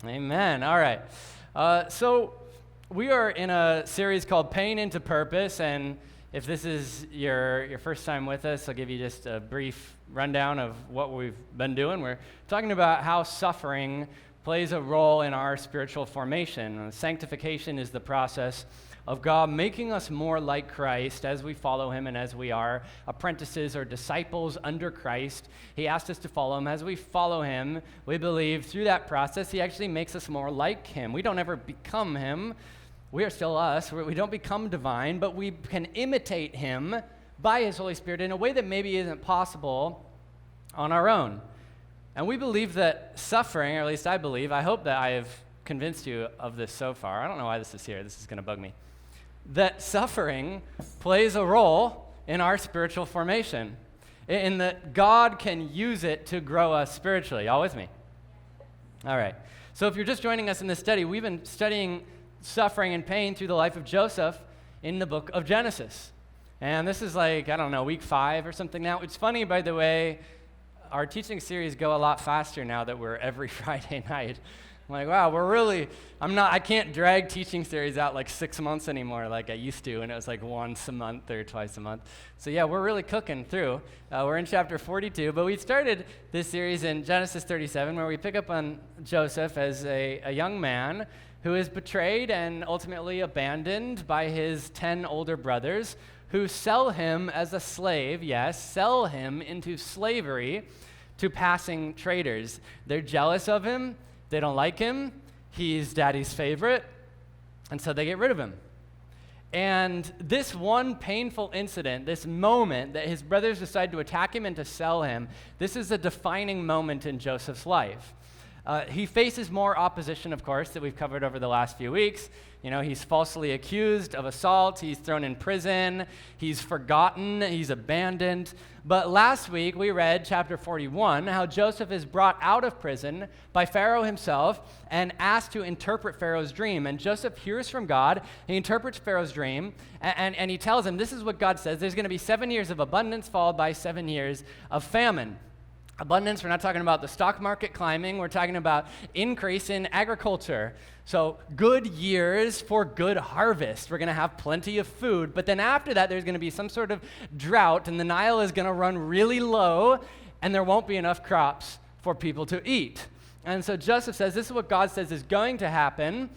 Amen. All right. So we are in a series called Pain into Purpose, and if this is your first time with us, I'll give you just a brief rundown of what we've been doing. We're talking about how suffering plays a role in our spiritual formation. Sanctification is the process of God making us more like Christ as we follow him and as we are apprentices or disciples under Christ. He asked us to follow him. As we follow him, we believe through that process, he actually makes us more like him. We don't ever become him. We are still us. We don't become divine, but we can imitate him by his Holy Spirit in a way that maybe isn't possible on our own. And we believe that suffering, or at least I believe, I hope that I have convinced you of this so far. I don't know why this is here. This is going to bug me. That suffering plays a role in our spiritual formation, in that God can use it to grow us spiritually. Y'all with me? All right. So if you're just joining us in this study, we've been studying suffering and pain through the life of Joseph in the book of Genesis. And this is week 5 or something now. It's funny, by the way, our teaching series go a lot faster now that we're every Friday night. I'm like, wow, I can't drag teaching series out like 6 months anymore like I used to, and it was like once a month or twice a month. So yeah, we're really cooking through. We're in chapter 42, but we started this series in Genesis 37 where we pick up on Joseph as a young man who is betrayed and ultimately abandoned by his 10 older brothers who sell him as a slave, sell him into slavery to passing traders. They're jealous of him. They don't like him. He's daddy's favorite, and so they get rid of him. And this one painful incident, this moment that his brothers decide to attack him and to sell him, this is a defining moment in Joseph's life. He faces more opposition, of course, that we've covered over the last few weeks. He's falsely accused of assault. He's thrown in prison. He's forgotten. He's abandoned. But last week, we read chapter 41, how Joseph is brought out of prison by Pharaoh himself and asked to interpret Pharaoh's dream. And Joseph hears from God. He interprets Pharaoh's dream, and he tells him, this is what God says. There's going to be 7 years of abundance followed by 7 years of famine. Abundance, we're not talking about the stock market climbing. We're talking about increase in agriculture. So good years for good harvest. We're going to have plenty of food. But then after that, there's going to be some sort of drought, and the Nile is going to run really low, and there won't be enough crops for people to eat. And so Joseph says, this is what God says is going to happen.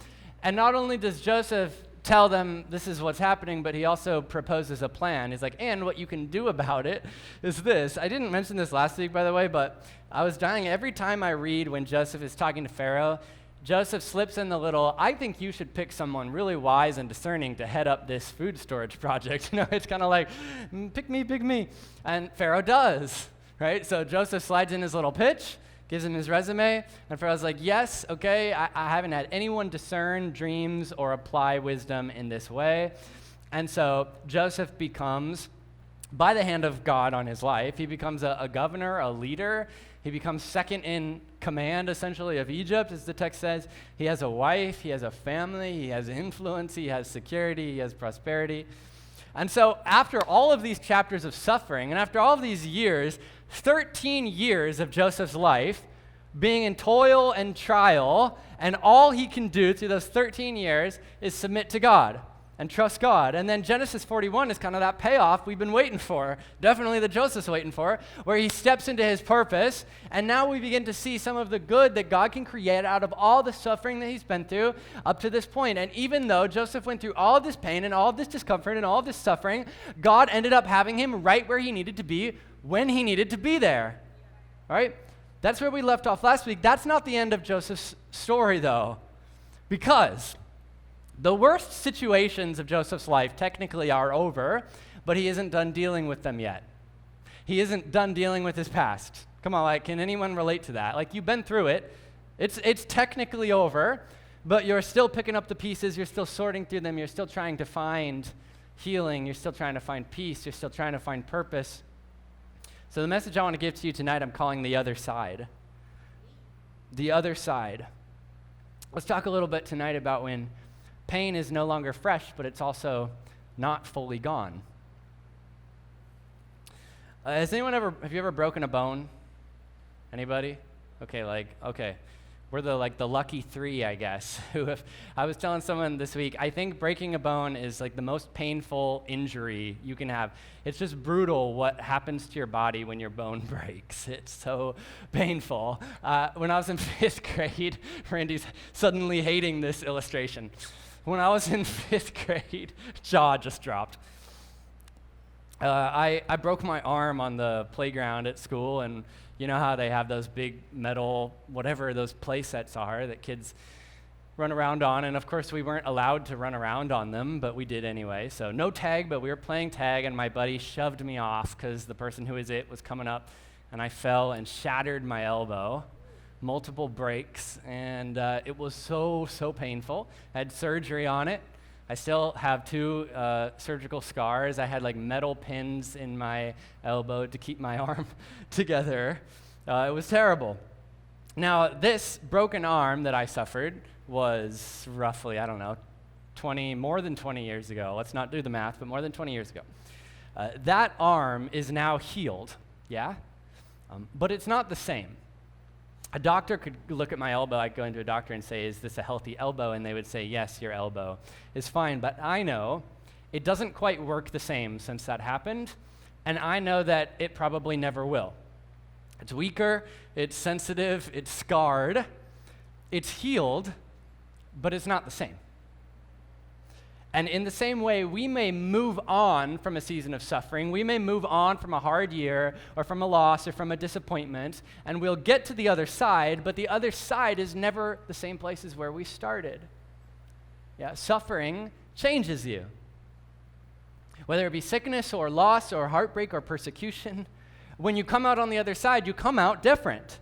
And not only does Joseph tell them this is what's happening, but he also proposes a plan. He's like, and what you can do about it is this. I didn't mention this last week, by the way, but I was dying every time I read when Joseph is talking to Pharaoh. Joseph slips in the little, I think you should pick someone really wise and discerning to head up this food storage project. It's kind of like, pick me. And Pharaoh does, right? So Joseph slides in his little pitch, gives him his resume, and Pharaoh's like, yes, okay, I haven't had anyone discern dreams or apply wisdom in this way. And so Joseph becomes, by the hand of God on his life, he becomes a governor, a leader. He becomes second in command, essentially, of Egypt, as the text says. He has a wife, he has a family, he has influence, he has security, he has prosperity. And so after all of these chapters of suffering, and after all of these years, 13 years of Joseph's life, being in toil and trial, and all he can do through those 13 years is submit to God and trust God. And then Genesis 41 is kind of that payoff we've been waiting for, definitely that Joseph's waiting for, where he steps into his purpose, and now we begin to see some of the good that God can create out of all the suffering that he's been through up to this point. And even though Joseph went through all of this pain and all of this discomfort and all of this suffering, God ended up having him right where he needed to be when he needed to be there, right? That's where we left off last week. That's not the end of Joseph's story, though, because the worst situations of Joseph's life technically are over, but he isn't done dealing with them yet. He isn't done dealing with his past. Come on, can anyone relate to that? You've been through it. It's technically over, but you're still picking up the pieces. You're still sorting through them. You're still trying to find healing. You're still trying to find peace. You're still trying to find purpose. So the message I want to give to you tonight, I'm calling the other side. The other side. Let's talk a little bit tonight about when pain is no longer fresh, but it's also not fully gone. Have you ever broken a bone? Anybody? Okay, we're the lucky three, I guess. Who have, I was telling someone this week, I think breaking a bone is like the most painful injury you can have. It's just brutal what happens to your body when your bone breaks. It's so painful. When I was in 5th grade, Randy's suddenly hating this illustration. When I was in 5th grade, jaw just dropped. I broke my arm on the playground at school, and you know how they have those big metal, whatever those play sets are that kids run around on, and of course we weren't allowed to run around on them, but we did anyway. So no tag, but we were playing tag, and my buddy shoved me off because the person who was coming up, and I fell and shattered my elbow, multiple breaks, and it was so painful. I had surgery on it. I still have 2 surgical scars. I had like metal pins in my elbow to keep my arm together. It was terrible. Now, this broken arm that I suffered was roughly, I don't know, more than 20 years ago. Let's not do the math, but more than 20 years ago. That arm is now healed, yeah? But it's not the same. A doctor could look at my elbow. I'd go into a doctor and say, is this a healthy elbow? And they would say, yes, your elbow is fine. But I know it doesn't quite work the same since that happened, and I know that it probably never will. It's weaker, it's sensitive, it's scarred, it's healed, but it's not the same. And in the same way, we may move on from a season of suffering. We may move on from a hard year or from a loss or from a disappointment, and we'll get to the other side, but the other side is never the same place as where we started. Yeah, suffering changes you. Whether it be sickness or loss or heartbreak or persecution, when you come out on the other side, you come out different.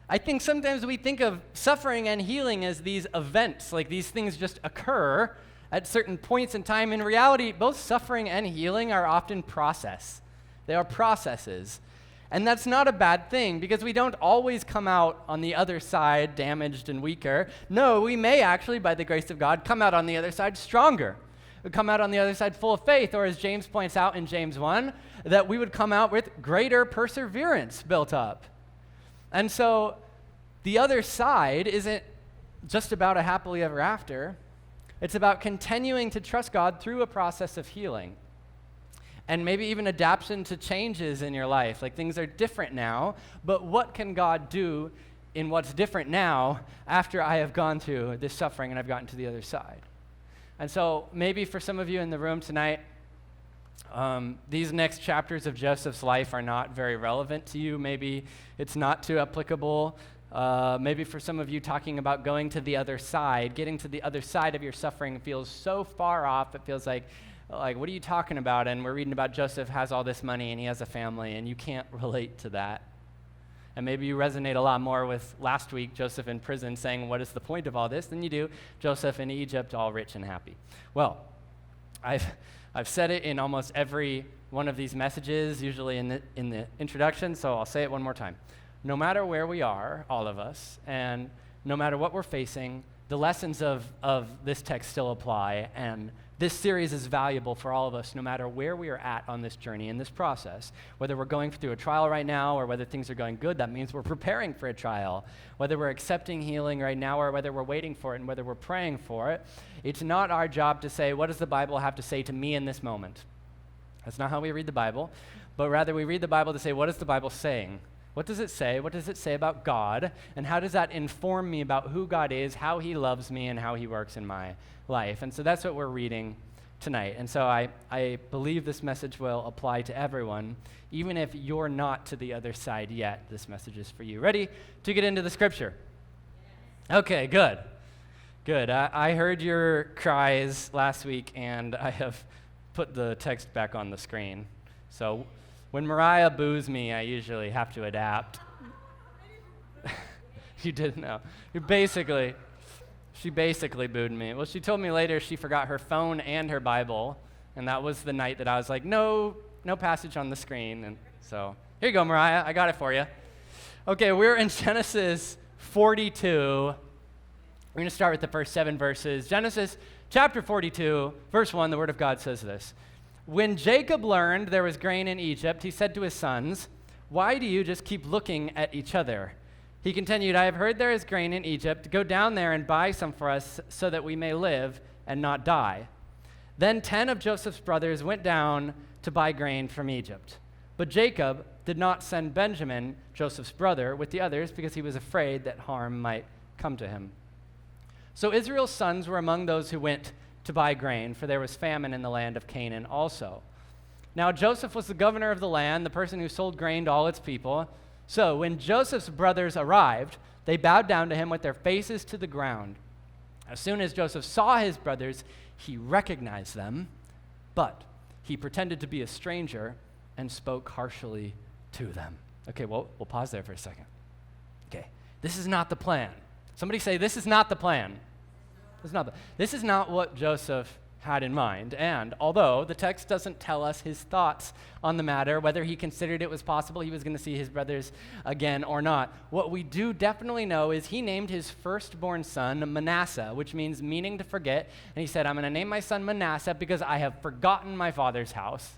I think sometimes we think of suffering and healing as these events, like these things just occur at certain points in time. In reality, both suffering and healing are often process. They are processes. And that's not a bad thing, because we don't always come out on the other side damaged and weaker. No, we may actually, by the grace of God, come out on the other side stronger. We come out on the other side full of faith, or as James points out in James 1, that we would come out with greater perseverance built up. And so the other side isn't just about a happily ever after. It's about continuing to trust God through a process of healing. And maybe even adaptation to changes in your life. Like, things are different now, but what can God do in what's different now after I have gone through this suffering and I've gotten to the other side? And so maybe for some of you in the room tonight, these next chapters of Joseph's life are not very relevant to you. Maybe it's not too applicable. Maybe for some of you, talking about going to the other side, getting to the other side of your suffering feels so far off. It feels like, what are you talking about? And we're reading about Joseph has all this money and he has a family, and you can't relate to that. And maybe you resonate a lot more with last week, Joseph in prison, saying, what is the point of all this, than you do Joseph in Egypt, all rich and happy. Well, I've said it in almost every one of these messages, usually in the introduction, so I'll say it one more time. No matter where we are, all of us, and no matter what we're facing, the lessons of this text still apply, and this series is valuable for all of us no matter where we are at on this journey, in this process. Whether we're going through a trial right now or whether things are going good, that means we're preparing for a trial. Whether we're accepting healing right now or whether we're waiting for it and whether we're praying for it, it's not our job to say, what does the Bible have to say to me in this moment? That's not how we read the Bible, but rather we read the Bible to say, what is the Bible saying? What does it say? What does it say about God? And how does that inform me about who God is, how he loves me, and how he works in my life? And so that's what we're reading tonight. And so I believe this message will apply to everyone. Even if you're not to the other side yet, this message is for you. Ready to get into the scripture? Okay, good. Good. I heard your cries last week, and I have put the text back on the screen. So when Mariah boos me, I usually have to adapt. You didn't know. She basically booed me. Well, she told me later she forgot her phone and her Bible, and that was the night that I was like, no passage on the screen. And so here you go, Mariah. I got it for you. Okay, we're in Genesis 42. We're going to start with the first 7 verses. Genesis chapter 42, verse 1, the Word of God says this. When Jacob learned there was grain in Egypt, he said to his sons, "Why do you just keep looking at each other? He continued, I have heard there is grain in Egypt. Go down there and buy some for us so that we may live and not die. Then 10 of Joseph's brothers went down to buy grain from Egypt. But Jacob did not send Benjamin, Joseph's brother, with the others because he was afraid that harm might come to him. So Israel's sons were among those who went to buy grain, for there was famine in the land of Canaan also. Now Joseph was the governor of the land, the person who sold grain to all its people. So when Joseph's brothers arrived, they bowed down to him with their faces to the ground. As soon as Joseph saw his brothers, he recognized them, but he pretended to be a stranger and spoke harshly to them. Okay, well, we'll pause there for a second. Okay, this is not the plan. Somebody say, this is not the plan. This is not what Joseph had in mind. And although the text doesn't tell us his thoughts on the matter, whether he considered it was possible he was going to see his brothers again or not, what we do definitely know is he named his firstborn son Manasseh, which means meaning to forget. And he said, I'm going to name my son Manasseh because I have forgotten my father's house.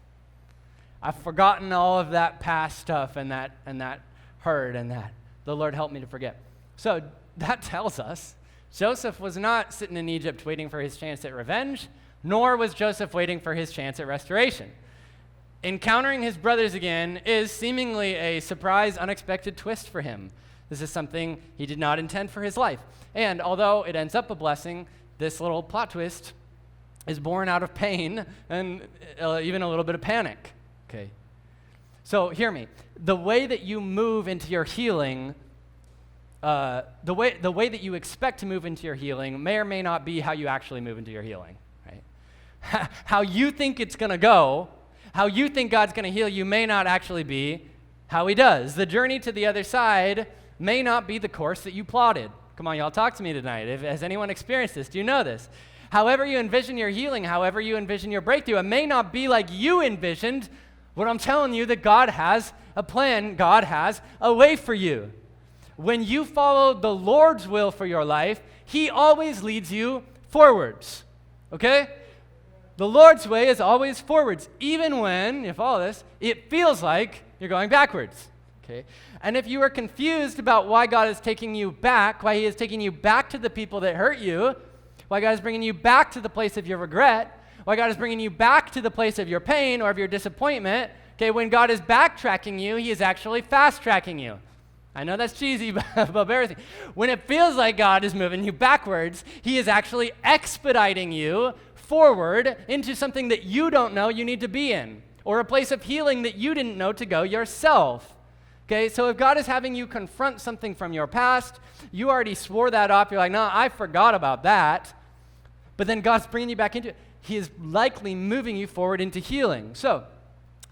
I've forgotten all of that past stuff and that hurt and that. The Lord helped me to forget. So that tells us Joseph was not sitting in Egypt waiting for his chance at revenge, nor was Joseph waiting for his chance at restoration. Encountering his brothers again is seemingly a surprise, unexpected twist for him. This is something he did not intend for his life. And although it ends up a blessing, this little plot twist is born out of pain and even a little bit of panic. Okay. So hear me. The way that you move into your healing, the way that you expect to move into your healing may or may not be how you actually move into your healing. Right? How you think it's going to go, how you think God's going to heal you may not actually be how he does. The journey to the other side may not be the course that you plotted. Come on, y'all, talk to me tonight. Has anyone experienced this? Do you know this? However you envision your healing, however you envision your breakthrough, it may not be like you envisioned. What I'm telling you, that God has a plan, God has a way for you. When you follow the Lord's will for your life, he always leads you forwards, okay? The Lord's way is always forwards, even when, you follow this, it feels like you're going backwards, okay? And if you are confused about why God is taking you back, why he is taking you back to the people that hurt you, why God is bringing you back to the place of your regret, why God is bringing you back to the place of your pain or of your disappointment, okay, when God is backtracking you, he is actually fast-tracking you. I know that's cheesy, but bear with me. When it feels like God is moving you backwards, he is actually expediting you forward into something that you don't know you need to be in, or a place of healing that you didn't know to go yourself. Okay, so if God is having you confront something from your past, you already swore that off. You're like, no, I forgot about that. But then God's bringing you back into it. He is likely moving you forward into healing. So,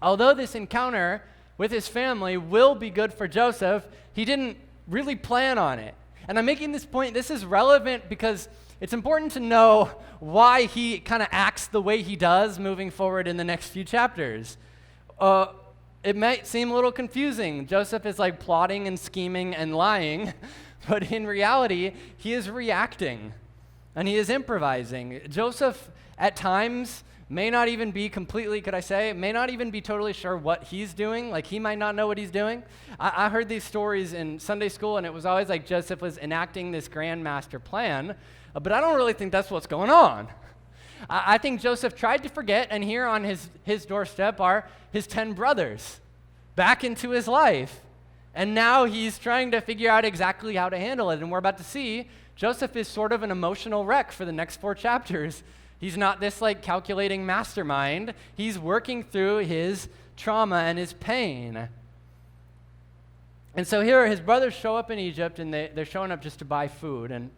although this encounter with his family will be good for Joseph, he didn't really plan on it. And I'm making this point, this is relevant because it's important to know why he kind of acts the way he does moving forward in the next few chapters. It might seem a little confusing. Joseph is like plotting and scheming and lying, but in reality, he is reacting and he is improvising. Joseph, at times, may not even be completely, may not even be totally sure what he's doing. Like, he might not know what he's doing. I heard these stories in Sunday school, and it was always like Joseph was enacting this grand master plan, but I don't really think that's what's going on. I think Joseph tried to forget, and here on his doorstep are his 10 brothers back into his life. And now he's trying to figure out exactly how to handle it. And we're about to see Joseph is sort of an emotional wreck for the next 4 chapters. He's not this like calculating mastermind. He's working through his trauma and his pain. And so here his brothers show up in Egypt, and they're showing up just to buy food. And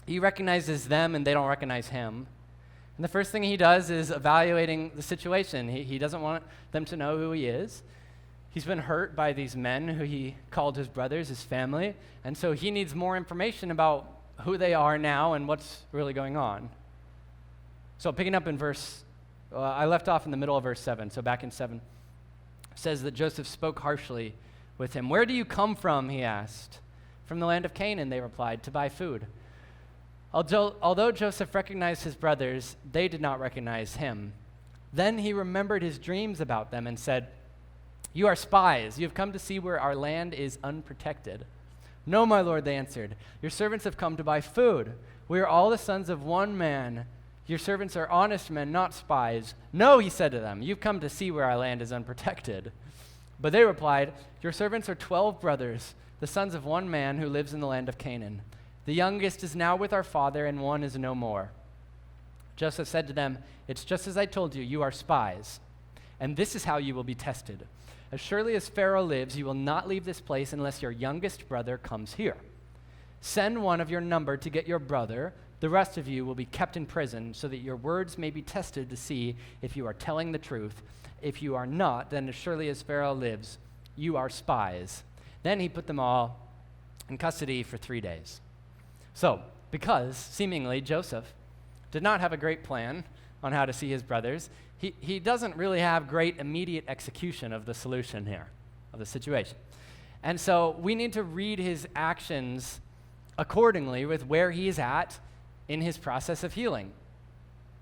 he recognizes them, and they don't recognize him. And the first thing he does is evaluating the situation. He doesn't want them to know who he is. He's been hurt by these men who he called his brothers, his family, and so he needs more information about who they are now and what's really going on. So picking up in I left off in the middle of verse 7, so back in 7, it says that Joseph spoke harshly with him. "Where do you come from?" he asked. "From the land of Canaan," they replied, "to buy food." Although Joseph recognized his brothers, they did not recognize him. Then he remembered his dreams about them and said, "You are spies. You have come to see where our land is unprotected." "No, my lord," they answered. "Your servants have come to buy food. We are all the sons of one man. Your servants are honest men, not spies." "No," he said to them, "you've come to see where our land is unprotected." But they replied, "Your servants are 12 brothers, the sons of one man who lives in the land of Canaan. The youngest is now with our father, and one is no more." Joseph said to them, "It's just as I told you, you are spies. And this is how you will be tested. As surely as Pharaoh lives, you will not leave this place unless your youngest brother comes here. Send one of your number to get your brother. The rest of you will be kept in prison so that your words may be tested to see if you are telling the truth. If you are not, then as surely as Pharaoh lives, you are spies." Then he put them all in custody for 3 days. So, because seemingly Joseph did not have a great plan on how to see his brothers, he doesn't really have great immediate execution of the solution here, of the situation. And so we need to read his actions accordingly with where he's at in his process of healing.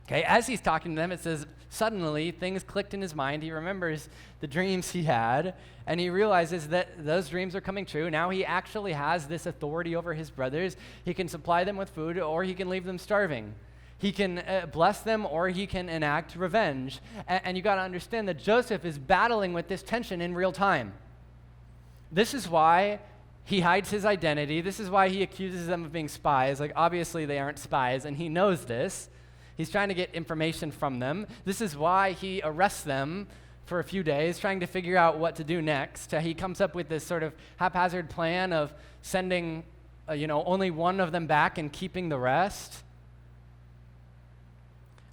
Okay, as he's talking to them, it says, suddenly things clicked in his mind. He remembers the dreams he had, and he realizes that those dreams are coming true. Now he actually has this authority over his brothers. He can supply them with food, or he can leave them starving. He can bless them, or he can enact revenge. And you got to understand that Joseph is battling with this tension in real time. This is why he hides his identity. This is why he accuses them of being spies. Like, obviously they aren't spies, and he knows this. He's trying to get information from them. This is why he arrests them for a few days, trying to figure out what to do next. He comes up with this sort of haphazard plan of sending, only one of them back and keeping the rest.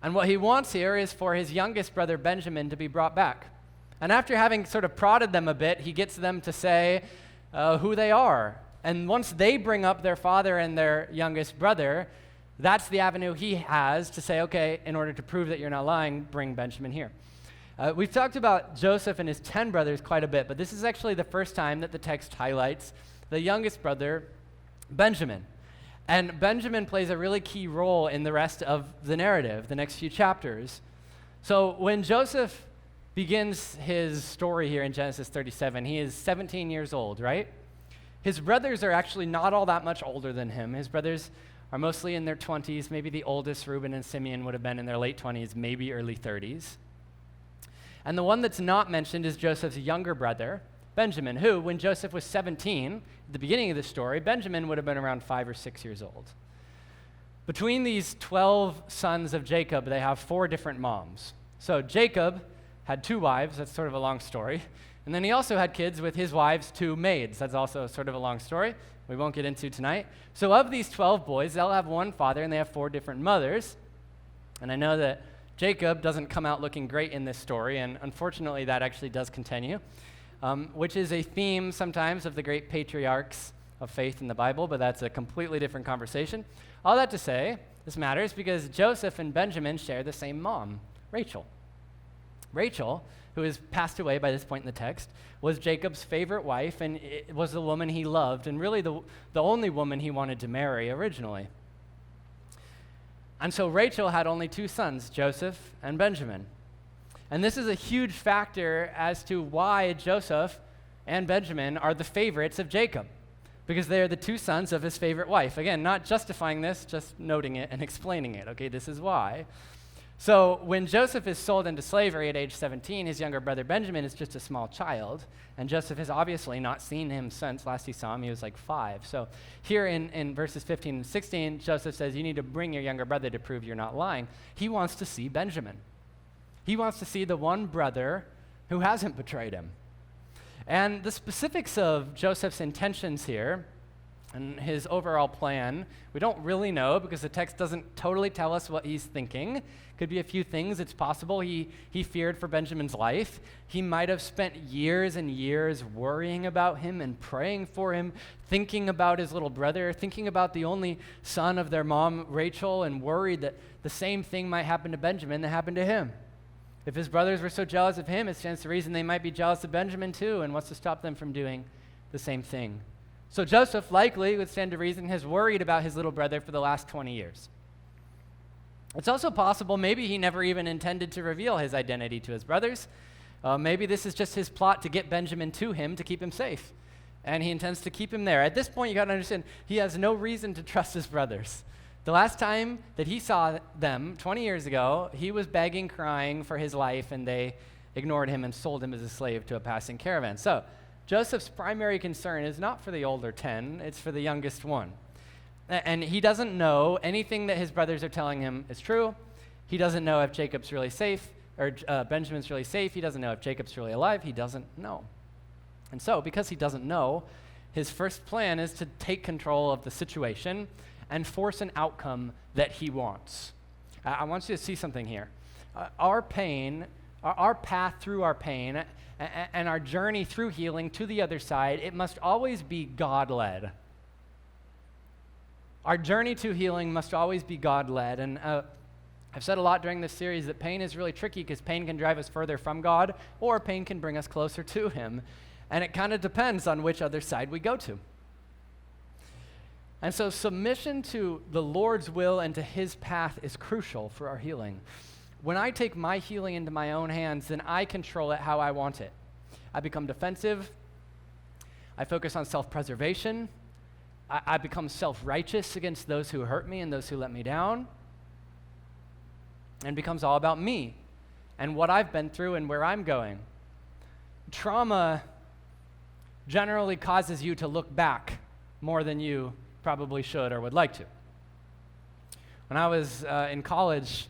And what he wants here is for his youngest brother, Benjamin, to be brought back. And after having sort of prodded them a bit, he gets them to say who they are. And once they bring up their father and their youngest brother, that's the avenue he has to say, okay, in order to prove that you're not lying, bring Benjamin here. We've talked about Joseph and his 10 brothers quite a bit, but this is actually the first time that the text highlights the youngest brother, Benjamin. And Benjamin plays a really key role in the rest of the narrative, the next few chapters. So when Joseph begins his story here in Genesis 37, he is 17 years old, right? His brothers are actually not all that much older than him. His brothers are mostly in their 20s. Maybe the oldest, Reuben and Simeon, would have been in their late 20s, maybe early 30s. And the one that's not mentioned is Joseph's younger brother, Benjamin, who, when Joseph was 17, at the beginning of the story, Benjamin would have been around 5 or 6 years old. Between these 12 sons of Jacob, they have 4 different moms. So Jacob had 2 wives. That's sort of a long story. And then he also had kids with his wives' 2 maids. That's also sort of a long story we won't get into tonight. So of these 12 boys, they'll have one father, and they have 4 different mothers. And I know that Jacob doesn't come out looking great in this story, and unfortunately that actually does continue, which is a theme sometimes of the great patriarchs of faith in the Bible, but that's a completely different conversation. All that to say, this matters because Joseph and Benjamin share the same mom, Rachel. Rachel, who has passed away by this point in the text, was Jacob's favorite wife and it was the woman he loved and really the only woman he wanted to marry originally. And so Rachel had only 2 sons, Joseph and Benjamin. And this is a huge factor as to why Joseph and Benjamin are the favorites of Jacob, because they are the 2 sons of his favorite wife. Again, not justifying this, just noting it and explaining it. Okay, this is why. So when Joseph is sold into slavery at age 17, his younger brother Benjamin is just a small child, and Joseph has obviously not seen him since last he saw him. He was like 5. So here in verses 15 and 16, Joseph says, you need to bring your younger brother to prove you're not lying. He wants to see Benjamin. He wants to see the one brother who hasn't betrayed him. And the specifics of Joseph's intentions here and his overall plan, we don't really know because the text doesn't totally tell us what he's thinking. Could be a few things. It's possible he feared for Benjamin's life. He might have spent years and years worrying about him and praying for him, thinking about his little brother, thinking about the only son of their mom, Rachel, and worried that the same thing might happen to Benjamin that happened to him. If his brothers were so jealous of him, it stands to reason they might be jealous of Benjamin too, and what's to stop them from doing the same thing? So Joseph likely, would stand to reason, has worried about his little brother for the last 20 years. It's also possible maybe he never even intended to reveal his identity to his brothers. Maybe this is just his plot to get Benjamin to him to keep him safe. and he intends to keep him there. At this point, you got to understand, he has no reason to trust his brothers. The last time that he saw them, 20 years ago, he was begging, crying for his life, and they ignored him and sold him as a slave to a passing caravan. So Joseph's primary concern is not for the older 10, it's for the youngest one. And he doesn't know anything that his brothers are telling him is true. He doesn't know if Jacob's really safe, or Benjamin's really safe. He doesn't know if Jacob's really alive. He doesn't know. And so, because he doesn't know, his first plan is to take control of the situation and force an outcome that he wants. I want you to see something here. Our pain, our path through our pain, and our journey through healing to the other side, it must always be God-led. Our journey to healing must always be God-led. And I've said a lot during this series that pain is really tricky because pain can drive us further from God, or pain can bring us closer to him. And it kind of depends on which other side we go to. And so submission to the Lord's will and to his path is crucial for our healing. When I take my healing into my own hands, then I control it how I want it. I become defensive. I focus on self-preservation. I become self-righteous against those who hurt me and those who let me down. And it becomes all about me and what I've been through and where I'm going. Trauma generally causes you to look back more than you probably should or would like to. When I was in college,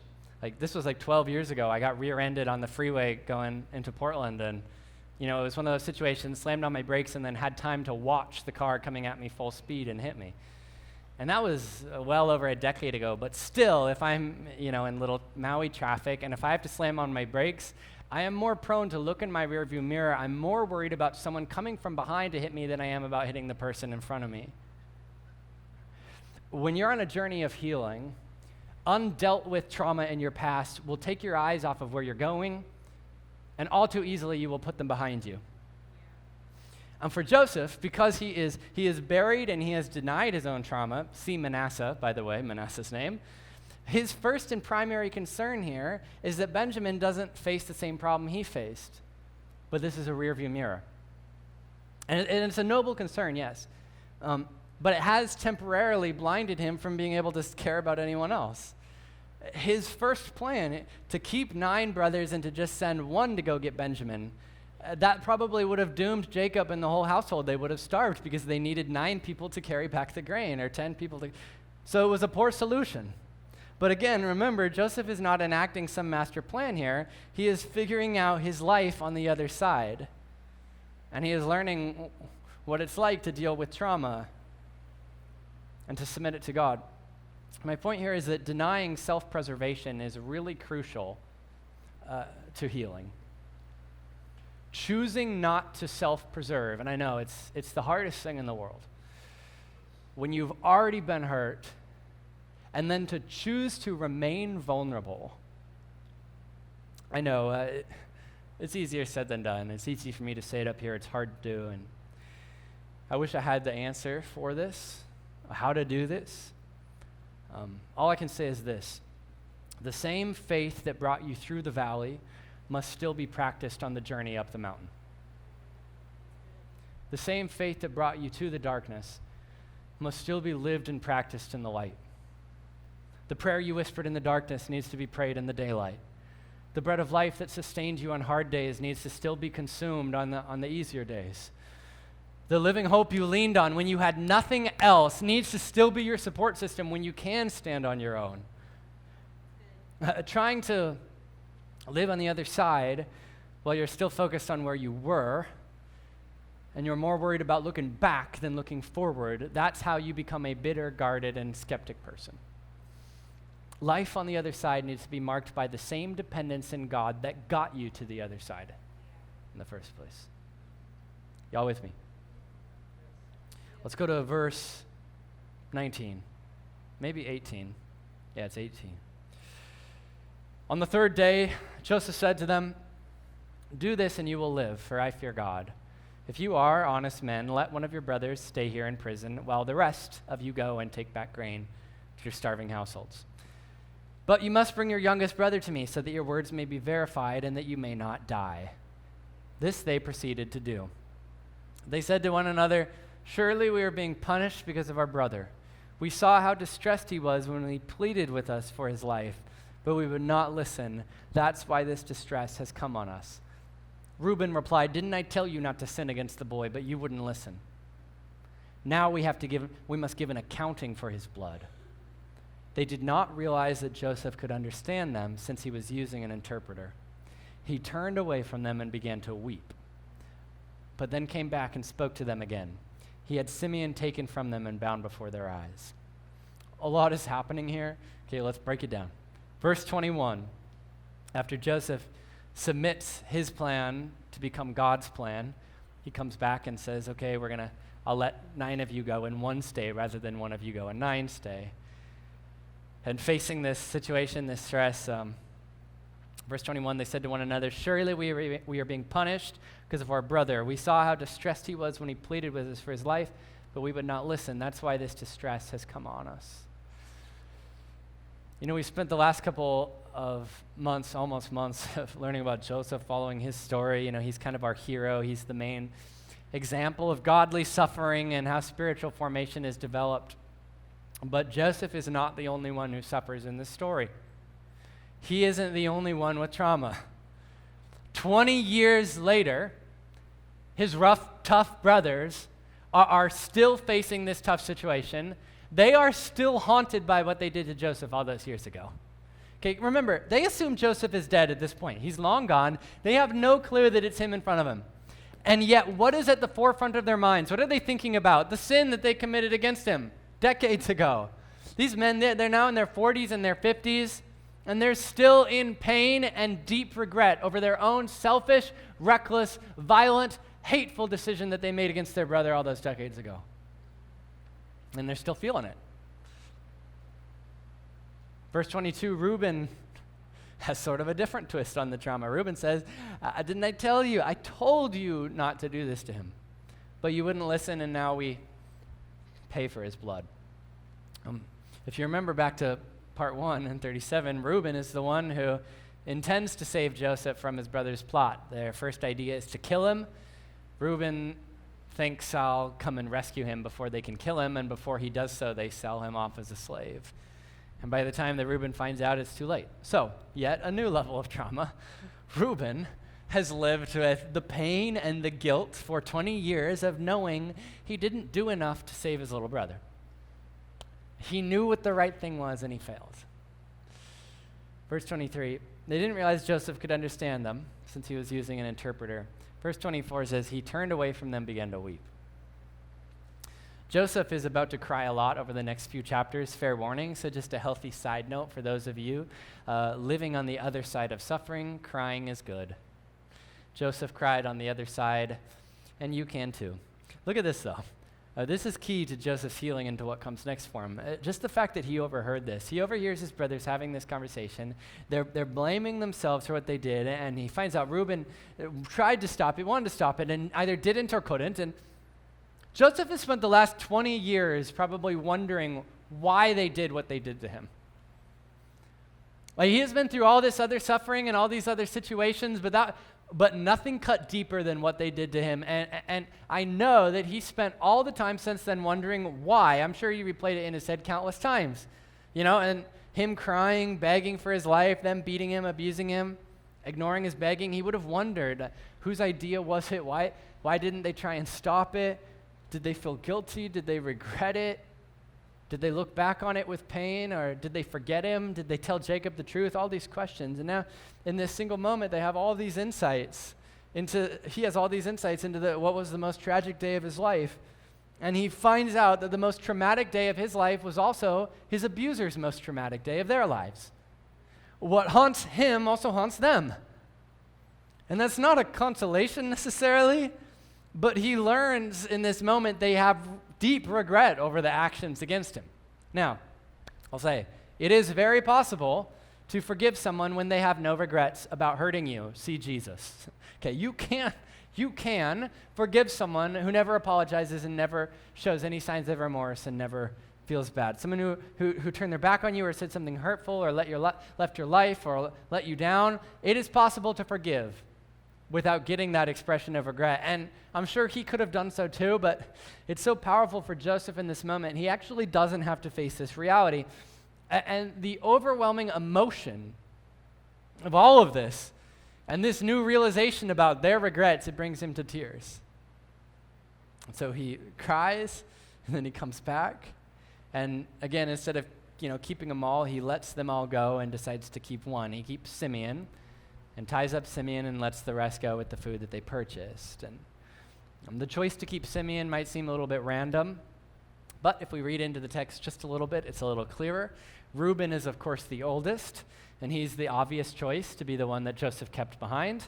this was 12 years ago, I got rear-ended on the freeway going into Portland, and it was one of those situations, slammed on my brakes and then had time to watch the car coming at me full speed and hit me. And that was well over a decade ago, but still, if I'm, in little Maui traffic, and if I have to slam on my brakes, I am more prone to look in my rearview mirror. I'm more worried about someone coming from behind to hit me than I am about hitting the person in front of me. When you're on a journey of healing, undealt with trauma in your past will take your eyes off of where you're going, and all too easily you will put them behind you. And for Joseph, because he is buried and he has denied his own trauma, see Manasseh, by the way, Manasseh's name, his first and primary concern here is that Benjamin doesn't face the same problem he faced, but this is a rearview mirror. And it's a noble concern, yes, but it has temporarily blinded him from being able to care about anyone else. His first plan, to keep 9 brothers and to just send one to go get Benjamin, that probably would have doomed Jacob and the whole household. They would have starved because they needed 9 people to carry back the grain, or 10 people to... So it was a poor solution. But again, remember, Joseph is not enacting some master plan here. He is figuring out his life on the other side. And he is learning what it's like to deal with trauma and to submit it to God. My point here is that denying self-preservation is really crucial to healing. Choosing not to self-preserve, and I know it's the hardest thing in the world. When you've already been hurt, and then to choose to remain vulnerable. I know, it's easier said than done. It's easy for me to say it up here. It's hard to do, and I wish I had the answer for this, how to do this. All I can say is this: the same faith that brought you through the valley must still be practiced on the journey up the mountain. The same faith that brought you to the darkness must still be lived and practiced in the light. The prayer you whispered in the darkness needs to be prayed in the daylight. The bread of life that sustained you on hard days needs to still be consumed on the easier days. The living hope you leaned on when you had nothing else needs to still be your support system when you can stand on your own. Trying to live on the other side while you're still focused on where you were, and you're more worried about looking back than looking forward, that's how you become a bitter, guarded, and skeptic person. Life on the other side needs to be marked by the same dependence in God that got you to the other side in the first place. Y'all with me? Let's go to verse 19, maybe 18. Yeah, it's 18. On the 3rd day, Joseph said to them, "Do this and you will live, for I fear God. If you are honest men, let one of your brothers stay here in prison, while the rest of you go and take back grain to your starving households. But you must bring your youngest brother to me, so that your words may be verified and that you may not die." This they proceeded to do. They said to one another, "Surely we are being punished because of our brother. We saw how distressed he was when he pleaded with us for his life, but we would not listen. That's why this distress has come on us." Reuben replied, "Didn't I tell you not to sin against the boy, but you wouldn't listen? Now we must give an accounting for his blood." They did not realize that Joseph could understand them since he was using an interpreter. He turned away from them and began to weep, but then came back and spoke to them again. He had Simeon taken from them and bound before their eyes. A lot is happening here. Okay, let's break it down. Verse 21, after Joseph submits his plan to become God's plan, he comes back and says, "Okay, I'll let 9 of you go and 1 stay rather than 1 of you go and 9 stay." And facing this situation, this stress, verse 21, they said to one another, "Surely we are being punished because of our brother. We saw how distressed he was when he pleaded with us for his life, but we would not listen. That's why this distress has come on us." You know, we spent the last couple of months, almost months, of learning about Joseph, following his story. You know, he's kind of our hero. He's the main example of godly suffering and how spiritual formation is developed. But Joseph is not the only one who suffers in this story. He isn't the only one with trauma. 20 years later, his rough, tough brothers are still facing this tough situation. They are still haunted by what they did to Joseph all those years ago. Okay, remember, they assume Joseph is dead at this point. He's long gone. They have no clue that it's him in front of him. And yet, what is at the forefront of their minds? What are they thinking about? The sin that they committed against him decades ago. These men, they're now in their 40s and their 50s, and they're still in pain and deep regret over their own selfish, reckless, violent, hateful decision that they made against their brother all those decades ago. And they're still feeling it. Verse 22, Reuben has sort of a different twist on the trauma. Reuben says, "Didn't I tell you? I told you not to do this to him. But you wouldn't listen, and now we pay for his blood." If you remember back to part 1 and 37, Reuben is the one who intends to save Joseph from his brother's plot. Their first idea is to kill him. Reuben thinks, "I'll come and rescue him before they can kill him," and before he does so, they sell him off as a slave. And by the time that Reuben finds out, it's too late. So, yet a new level of trauma. Reuben has lived with the pain and the guilt for 20 years of knowing he didn't do enough to save his little brother. He knew what the right thing was, and he failed. Verse 23, they didn't realize Joseph could understand them since he was using an interpreter. Verse 24 says, he turned away from them, began to weep. Joseph is about to cry a lot over the next few chapters, fair warning. So just a healthy side note for those of you living on the other side of suffering, crying is good. Joseph cried on the other side, and you can too. Look at this, though. This is key to Joseph's healing and to what comes next for him. Just the fact that he overheard this. He overhears his brothers having this conversation. They're blaming themselves for what they did, and he finds out Reuben tried to stop it, wanted to stop it, and either didn't or couldn't. And Joseph has spent the last 20 years probably wondering why they did what they did to him. Like, he has been through all this other suffering and all these other situations, but nothing cut deeper than what they did to him. And I know that he spent all the time since then wondering why. I'm sure he replayed it in his head countless times. You know, and him crying, begging for his life, them beating him, abusing him, ignoring his begging. He would have wondered, whose idea was it? Why didn't they try and stop it? Did they feel guilty? Did they regret it? Did they look back on it with pain, or did they forget him? Did they tell Jacob the truth? All these questions. And now, in this single moment, they have all these insights he has all these insights into what was the most tragic day of his life. And he finds out that the most traumatic day of his life was also his abuser's most traumatic day of their lives. What haunts him also haunts them. And that's not a consolation necessarily, but he learns in this moment they have deep regret over the actions against him. Now, I'll say, it is very possible to forgive someone when they have no regrets about hurting you. See Jesus. Okay, you can forgive someone who never apologizes and never shows any signs of remorse and never feels bad. Someone who turned their back on you or said something hurtful or left your life or let you down. It is possible to forgive. without getting that expression of regret. And I'm sure he could have done so too, but it's so powerful for Joseph in this moment. He actually doesn't have to face this reality. And the overwhelming emotion of all of this and this new realization about their regrets, it brings him to tears. And so he cries, and then he comes back. And again, instead of keeping them all, he lets them all go and decides to keep one. He keeps Simeon and ties up Simeon and lets the rest go with the food that they purchased. And the choice to keep Simeon might seem a little bit random, but if we read into the text just a little bit, it's a little clearer. Reuben is, of course, the oldest, and he's the obvious choice to be the one that Joseph kept behind.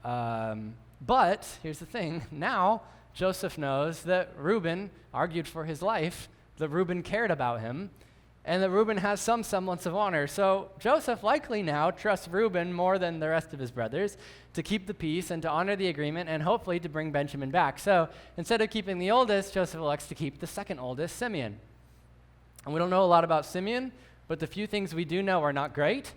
But here's the thing. Now, Joseph knows that Reuben argued for his life, that Reuben cared about him, and that Reuben has some semblance of honor. So Joseph likely now trusts Reuben more than the rest of his brothers to keep the peace and to honor the agreement and hopefully to bring Benjamin back. So instead of keeping the oldest, Joseph elects to keep the second oldest, Simeon. And we don't know a lot about Simeon, but the few things we do know are not great.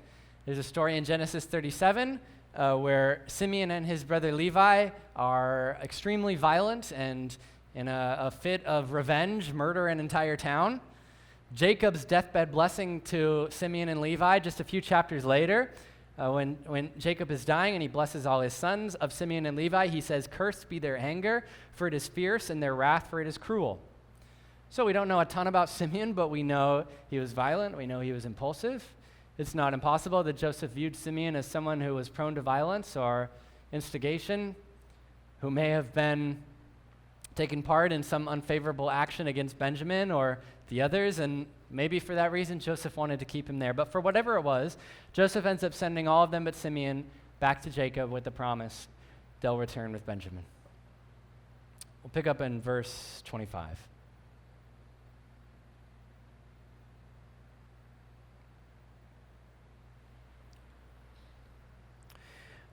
There's a story in Genesis 37 where Simeon and his brother Levi are extremely violent and in a fit of revenge, murder an entire town. Jacob's deathbed blessing to Simeon and Levi just a few chapters later, when Jacob is dying and he blesses all his sons of Simeon and Levi, he says, "Cursed be their anger, for it is fierce, and their wrath, for it is cruel." So we don't know a ton about Simeon, but we know he was violent, we know he was impulsive. It's not impossible that Joseph viewed Simeon as someone who was prone to violence or instigation, who may have been taken part in some unfavorable action against Benjamin or the others, and maybe for that reason Joseph wanted to keep him there. But for whatever it was, Joseph ends up sending all of them but Simeon back to Jacob with the promise they'll return with Benjamin. We'll pick up in verse 25.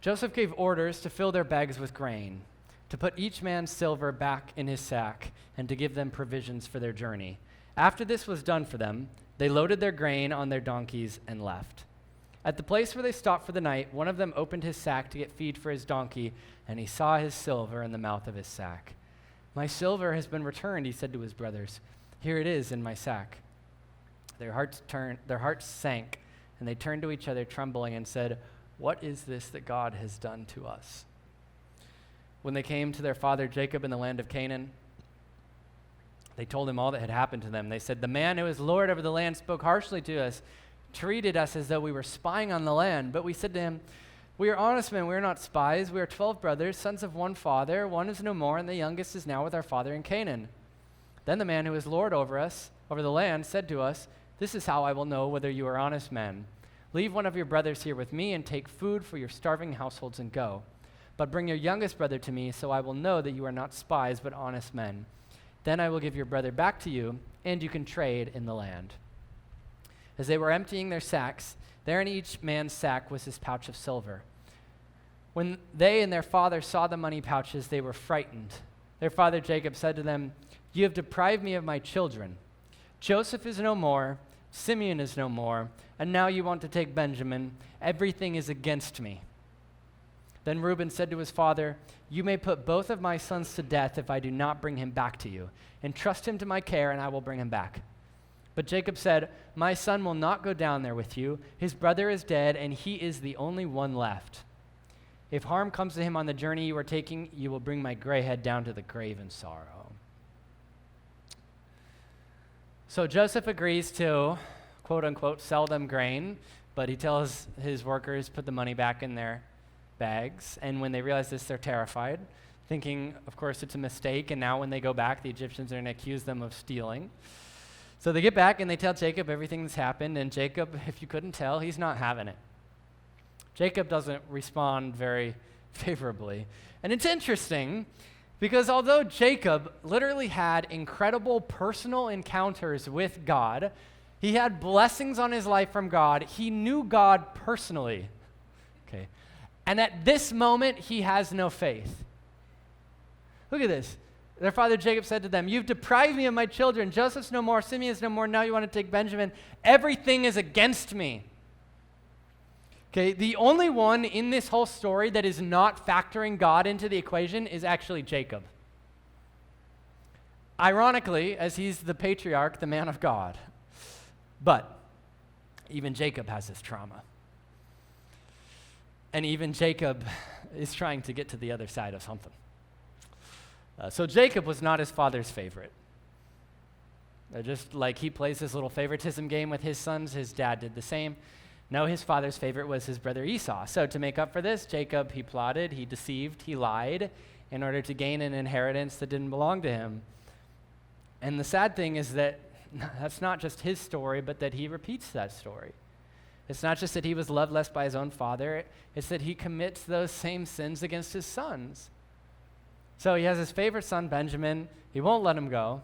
Joseph gave orders to fill their bags with grain, to put each man's silver back in his sack, and to give them provisions for their journey. After this was done for them, they loaded their grain on their donkeys and left. At the place where they stopped for the night, one of them opened his sack to get feed for his donkey, and he saw his silver in the mouth of his sack. "My silver has been returned," he said to his brothers. "Here it is in my sack." Their hearts sank, and they turned to each other trembling and said, "What is this that God has done to us?" When they came to their father Jacob in the land of Canaan, they told him all that had happened to them. They said, "The man who is Lord over the land spoke harshly to us, treated us as though we were spying on the land. But we said to him, 'We are honest men, we are not spies. We are 12 brothers, sons of one father. One is no more, and the youngest is now with our father in Canaan.' Then the man who is Lord over us, over the land, said to us, 'This is how I will know whether you are honest men. Leave one of your brothers here with me and take food for your starving households and go. But bring your youngest brother to me, so I will know that you are not spies but honest men. Then I will give your brother back to you, and you can trade in the land.' As they were emptying their sacks, there in each man's sack was his pouch of silver. When they and their father saw the money pouches, they were frightened. Their father Jacob said to them, 'You have deprived me of my children. Joseph is no more, Simeon is no more, and now you want to take Benjamin. Everything is against me.' Then Reuben said to his father, 'You may put both of my sons to death if I do not bring him back to you. Entrust him to my care, and I will bring him back.' But Jacob said, 'My son will not go down there with you. His brother is dead, and he is the only one left. If harm comes to him on the journey you are taking, you will bring my gray head down to the grave in sorrow.' So Joseph agrees to, quote unquote, sell them grain, but he tells his workers, put the money back in their bags. And when they realize this, they're terrified, thinking, of course, it's a mistake. And now when they go back, the Egyptians are going to accuse them of stealing. So they get back and they tell Jacob everything that's happened. And Jacob, if you couldn't tell, he's not having it. Jacob doesn't respond very favorably. And it's interesting because although Jacob literally had incredible personal encounters with God, he had blessings on his life from God, he knew God personally. Okay. And at this moment, he has no faith. Look at this. Their father Jacob said to them, "You've deprived me of my children. Joseph's no more, Simeon's no more. Now you want to take Benjamin. Everything is against me." Okay, the only one in this whole story that is not factoring God into the equation is actually Jacob. Ironically, as he's the patriarch, the man of God. But even Jacob has this trauma. And even Jacob is trying to get to the other side of something. So Jacob was not his father's favorite. Just like he plays this little favoritism game with his sons, his dad did the same. No, his father's favorite was his brother Esau. So to make up for this, Jacob, he plotted, he deceived, he lied in order to gain an inheritance that didn't belong to him. And the sad thing is that that's not just his story, but that he repeats that story. It's not just that he was loved less by his own father, it's that he commits those same sins against his sons. So he has his favorite son, Benjamin. He won't let him go.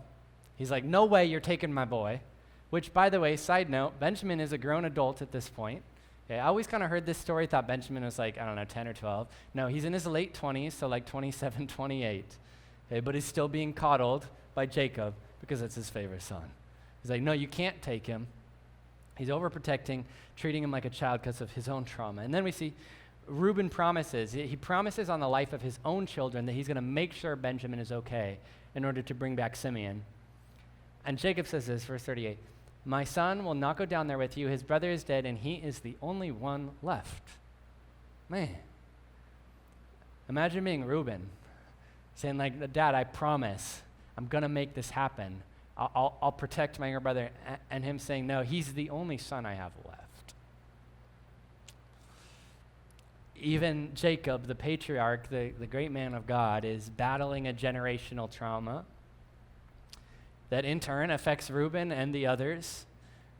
He's like, no way, you're taking my boy. Which, by the way, side note, Benjamin is a grown adult at this point. Okay, I always kind of heard this story, thought Benjamin was like, 10 or 12. No, he's in his late 20s, so like 27, 28. Okay, but he's still being coddled by Jacob because it's his favorite son. He's like, no, you can't take him. He's overprotecting, treating him like a child because of his own trauma. And then we see Reuben promises. He promises on the life of his own children that he's going to make sure Benjamin is okay in order to bring back Simeon. And Jacob says this, verse 38, my son will not go down there with you. His brother is dead, and he is the only one left. Man. Imagine being Reuben, saying like, Dad, I promise I'm going to make this happen. I'll protect my younger brother. And him saying, no, he's the only son I have left. Even Jacob, the patriarch, the great man of God, is battling a generational trauma that in turn affects Reuben and the others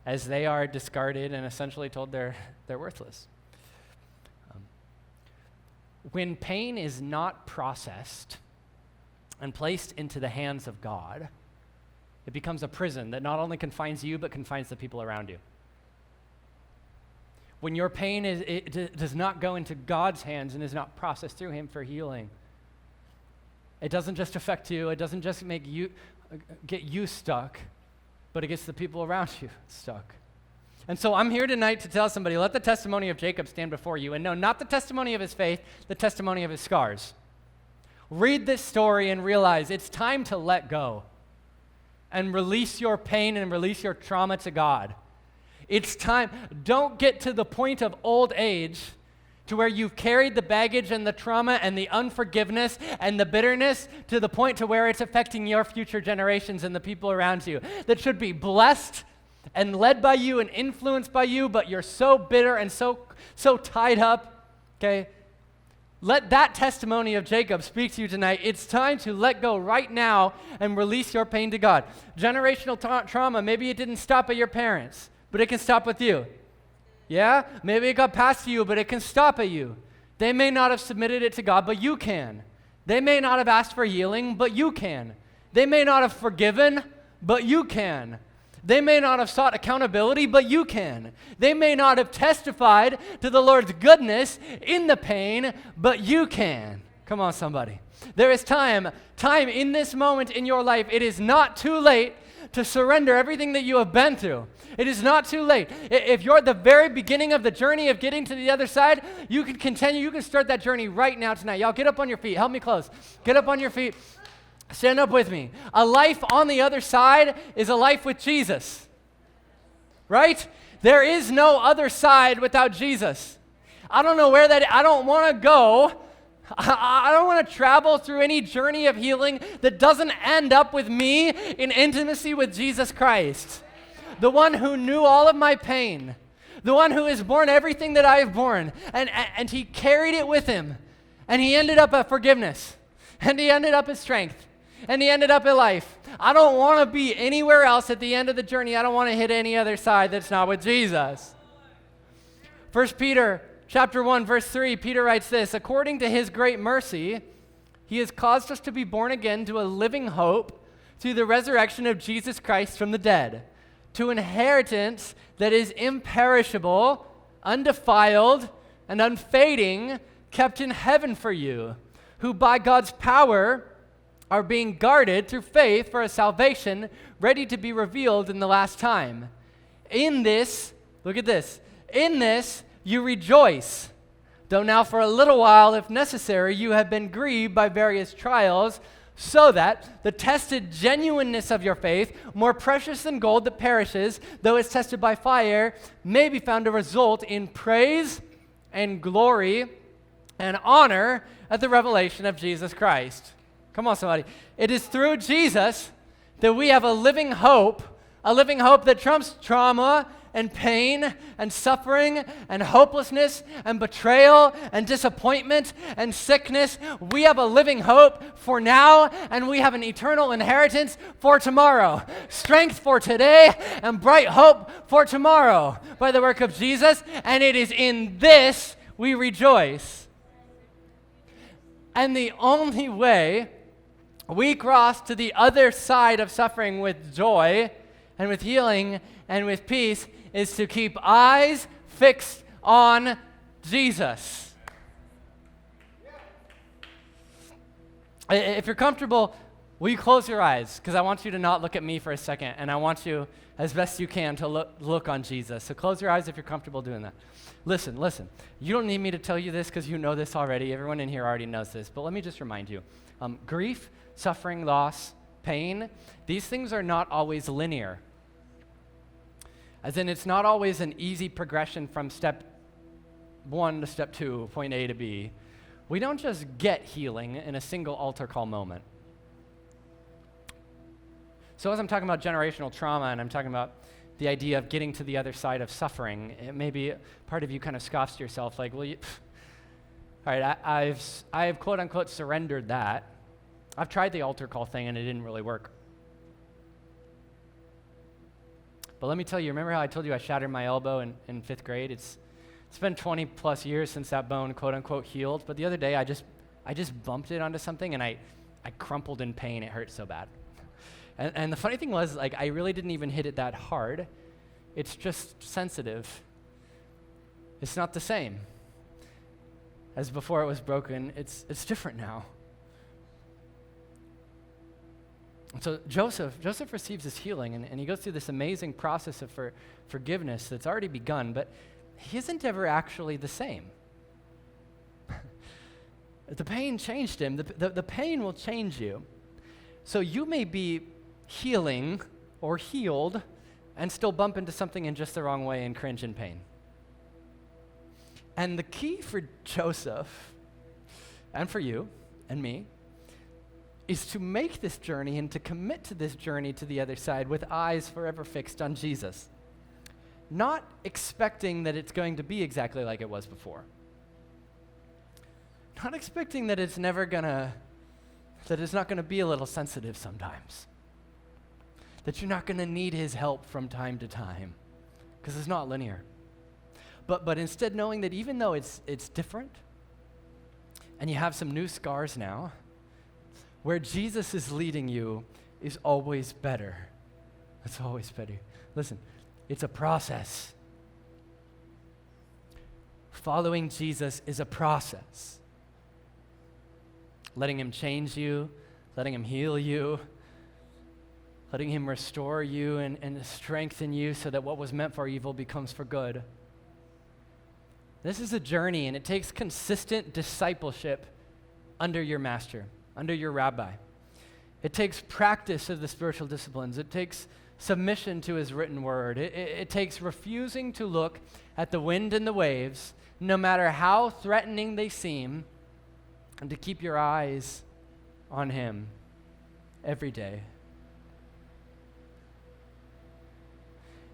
as they are discarded and essentially told they're worthless. When pain is not processed and placed into the hands of God, it becomes a prison that not only confines you, but confines the people around you. When your pain does not go into God's hands and is not processed through him for healing, it doesn't just affect you, it doesn't just get you stuck, but it gets the people around you stuck. And so I'm here tonight to tell somebody, let the testimony of Jacob stand before you. And no, not the testimony of his faith, the testimony of his scars. Read this story and realize it's time to let go and release your pain and release your trauma to God. It's time. Don't get to the point of old age to where you've carried the baggage and the trauma and the unforgiveness and the bitterness to the point to where it's affecting your future generations and the people around you that should be blessed and led by you and influenced by you, but you're so bitter and so tied up, okay? Let that testimony of Jacob speak to you tonight. It's time to let go right now and release your pain to God. Generational trauma, maybe it didn't stop at your parents, but it can stop with you. Yeah? Maybe it got passed to you, but it can stop at you. They may not have submitted it to God, but you can. They may not have asked for healing, but you can. They may not have forgiven, but you can. They may not have sought accountability, but you can. They may not have testified to the Lord's goodness in the pain, but you can. Come on, somebody. There is time in this moment in your life. It is not too late to surrender everything that you have been through. It is not too late. If you're at the very beginning of the journey of getting to the other side, you can continue. You can start that journey right now tonight. Y'all get up on your feet. Help me close. Get up on your feet. Stand up with me. A life on the other side is a life with Jesus. Right? There is no other side without Jesus. I don't know where that is. I don't want to go. I don't want to travel through any journey of healing that doesn't end up with me in intimacy with Jesus Christ. The one who knew all of my pain. The one who has borne everything that I have borne. And he carried it with him. And he ended up at forgiveness. And he ended up at strength. And he ended up at life. I don't want to be anywhere else at the end of the journey. I don't want to hit any other side that's not with Jesus. 1 Peter chapter 1, verse 3, Peter writes this, according to his great mercy, he has caused us to be born again to a living hope through the resurrection of Jesus Christ from the dead, to inheritance that is imperishable, undefiled, and unfading, kept in heaven for you, who by God's power are being guarded through faith for a salvation ready to be revealed in the last time. In this, look at this, in this, you rejoice, though now for a little while, if necessary, you have been grieved by various trials, so that the tested genuineness of your faith, more precious than gold that perishes, though it's tested by fire, may be found to result in praise and glory and honor at the revelation of Jesus Christ. Come on, somebody. It is through Jesus that we have a living hope that trumps trauma and pain and suffering and hopelessness and betrayal and disappointment and sickness. We have a living hope for now, and we have an eternal inheritance for tomorrow. Strength for today and bright hope for tomorrow by the work of Jesus, and it is in this we rejoice. And the only way we cross to the other side of suffering with joy and with healing and with peace is to keep eyes fixed on Jesus. If you're comfortable, will you close your eyes? Because I want you to not look at me for a second, and I want you, as best you can, to look on Jesus. So close your eyes if you're comfortable doing that. Listen. You don't need me to tell you this because you know this already. Everyone in here already knows this, but let me just remind you. Grief, suffering, loss, pain, these things are not always linear. As in, it's not always an easy progression from step 1 to step 2, point A to B. We don't just get healing in a single altar call moment. So as I'm talking about generational trauma and I'm talking about the idea of getting to the other side of suffering, it maybe part of you kind of scoffs to yourself like, well, all right, I've quote unquote surrendered that. I've tried the altar call thing and it didn't really work. But let me tell you, remember how I told you I shattered my elbow in 5th grade? It's been 20 plus years since that bone quote unquote healed, but the other day I just bumped it onto something and I crumpled in pain. It hurt so bad. And the funny thing was, like, I really didn't even hit it that hard. It's just sensitive. It's not the same as before it was broken. It's different now. So Joseph receives his healing, and he goes through this amazing process of forgiveness that's already begun, but he isn't ever actually the same. The pain changed him. The pain will change you. So you may be healing or healed and still bump into something in just the wrong way and cringe in pain. And the key for Joseph, and for you and me, is to make this journey and to commit to this journey to the other side with eyes forever fixed on Jesus. Not expecting that it's going to be exactly like it was before. Not expecting that it's not gonna be a little sensitive sometimes. That you're not gonna need his help from time to time, because it's not linear. But instead knowing that even though it's different, and you have some new scars now, where Jesus is leading you is always better. It's always better. Listen, it's a process. Following Jesus is a process. Letting him change you, letting him heal you, letting him restore you and strengthen you so that what was meant for evil becomes for good. This is a journey, and it takes consistent discipleship under your master, under your rabbi. It takes practice of the spiritual disciplines. It takes submission to his written word. It takes refusing to look at the wind and the waves, no matter how threatening they seem, and to keep your eyes on him every day.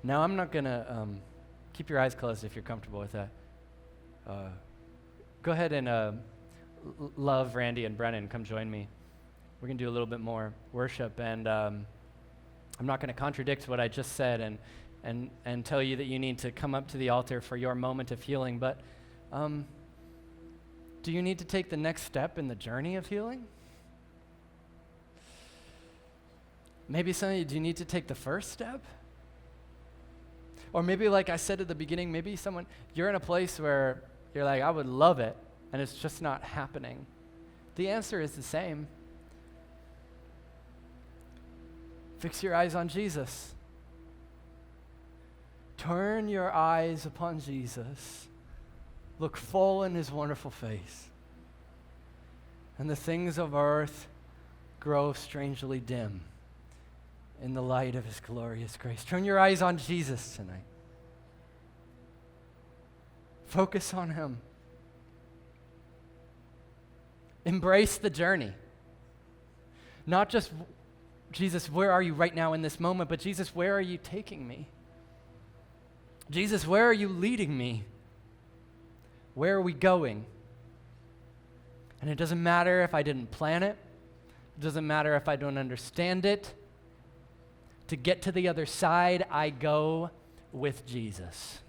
Now, I'm not going to keep your eyes closed if you're comfortable with that. Go ahead and love Randy and Brennan. Come join me. We're going to do a little bit more worship, and I'm not going to contradict what I just said and tell you that you need to come up to the altar for your moment of healing, but do you need to take the next step in the journey of healing? Maybe some of you, do you need to take the first step? Or maybe, like I said at the beginning, maybe you're in a place where you're like, I would love it, and it's just not happening. The answer is the same. Fix your eyes on Jesus. Turn your eyes upon Jesus. look full in his wonderful face, and the things of earth grow strangely dim in the light of his glorious grace. Turn your eyes on Jesus tonight. Focus on him. Embrace the journey. Not just, Jesus, where are you right now in this moment, but Jesus, where are you taking me? Jesus, where are you leading me? Where are we going? And it doesn't matter if I didn't plan it. It doesn't matter if I don't understand it. To get to the other side, I go with Jesus.